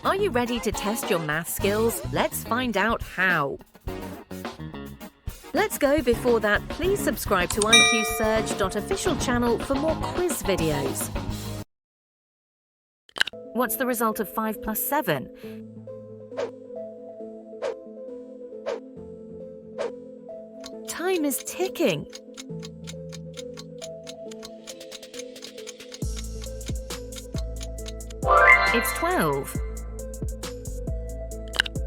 Are you ready to test your math skills? Let's find out how. Let's go. Before that, please subscribe to IQSurge.official channel for more quiz videos. What's the result of 5 plus 7? Time is ticking. It's 12.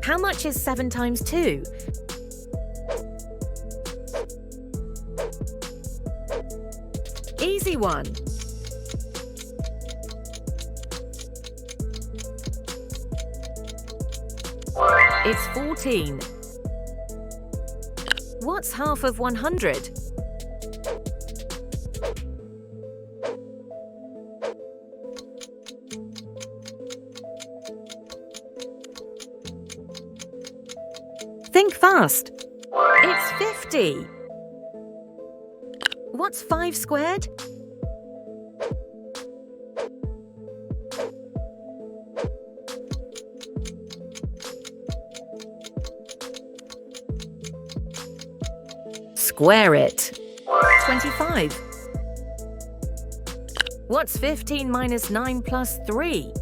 How much is 7 times 2? Easy one. It's 14. What's half of 100? Think fast. It's 50. What's 5 squared? Square it. 25. What's 15 minus 9 plus 3?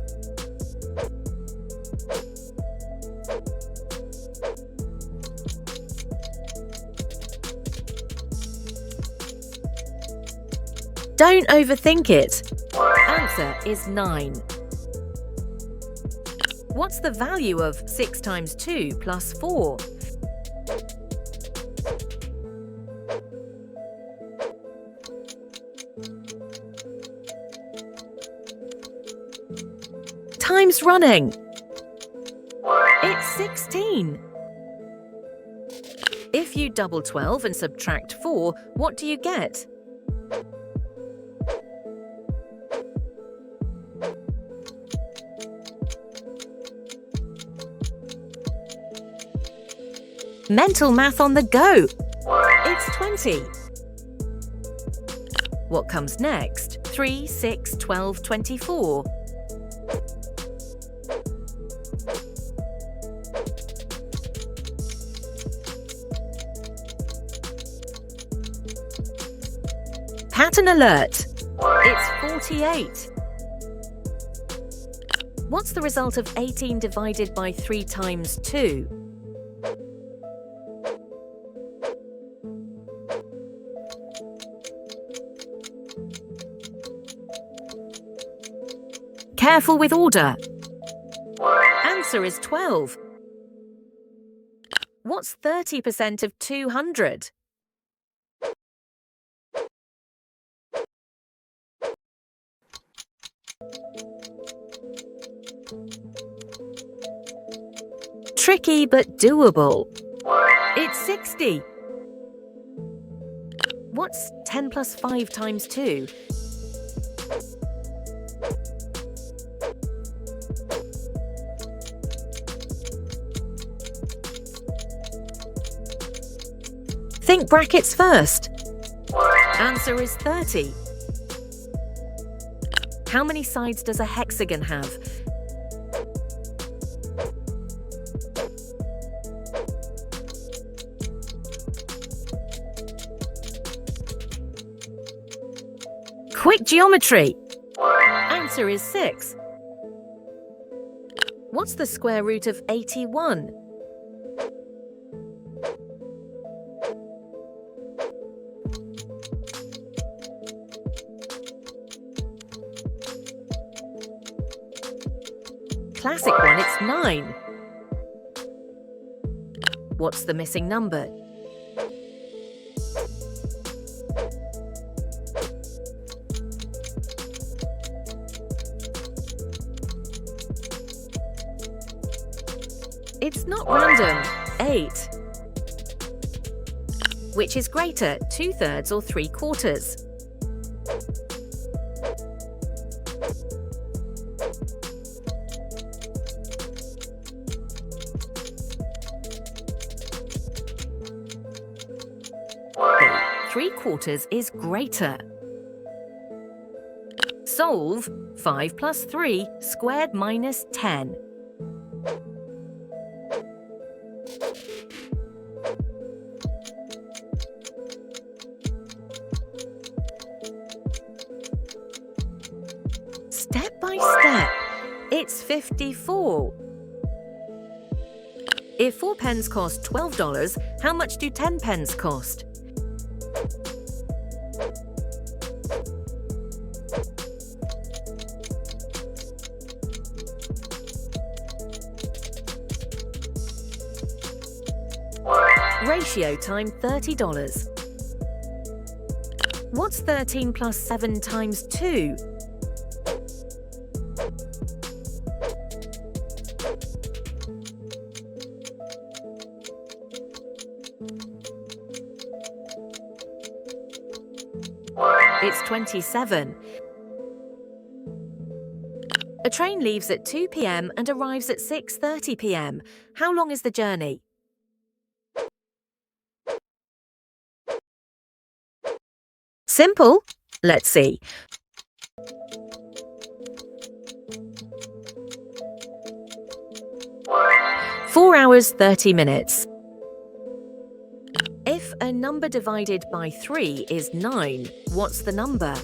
Don't overthink it. Answer is 9. What's the value of 6 times 2 plus 4? Time's running. It's 16. If you double 12 and subtract 4, what do you get? Mental math on the go. It's 20. What comes next? 3, 6, 12, 24. Pattern alert. It's 48. What's the result of 18 divided by 3 times 2? Careful with order. Answer is 12. What's 30% of 200? Tricky but doable. It's 60. What's 10 plus 5 times 2? Think brackets first. Answer is 30. How many sides does a hexagon have? Quick geometry. Answer is 6. What's the square root of 81? Classic one, it's 9. What's the missing number? It's not random. 8. Which is greater, 2/3 or 3/4? Three-quarters is greater. Solve 5 plus 3 squared minus 10. Step by step. It's 54. If 4 pens cost $12, how much do 10 pens cost? Ratio time $30. What's 13 plus 7 times 2? It's 27. A train leaves at 2 p.m. and arrives at 6:30 p.m. How long is the journey? Simple. Let's see. 4 hours 30 minutes. If a number divided by 3 is 9, what's the number?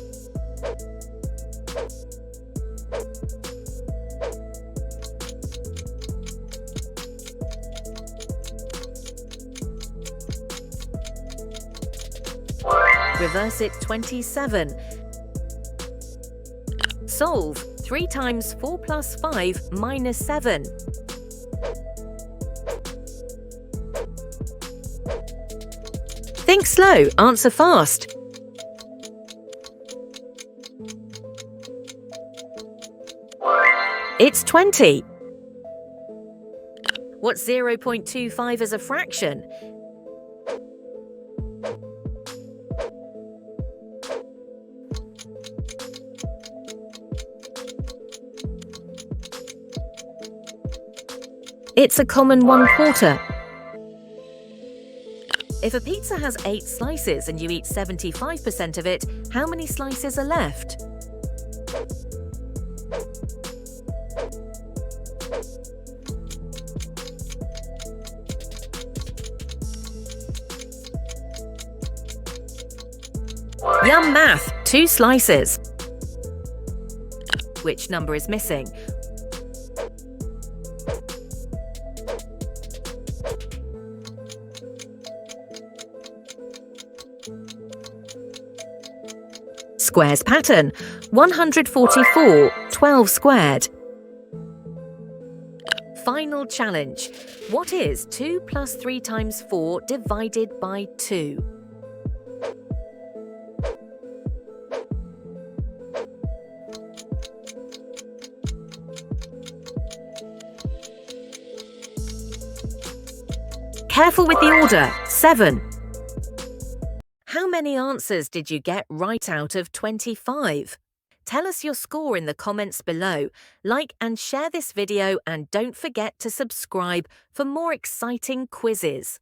Reverse it 27. Solve 3 times 4 plus 5 minus 7. Think slow, answer fast. It's 20. What's 0.25 as a fraction? It's a common 1/4. If a pizza has 8 slices and you eat 75% of it, how many slices are left? Yum math! 2 slices. Which number is missing? Squares pattern. 144, 12 squared. Final challenge. What is 2 plus 3 times 4 divided by 2? Careful with the order. 7. How many answers did you get right out of 25? Tell us your score in the comments below. Like and share this video and don't forget to subscribe for more exciting quizzes.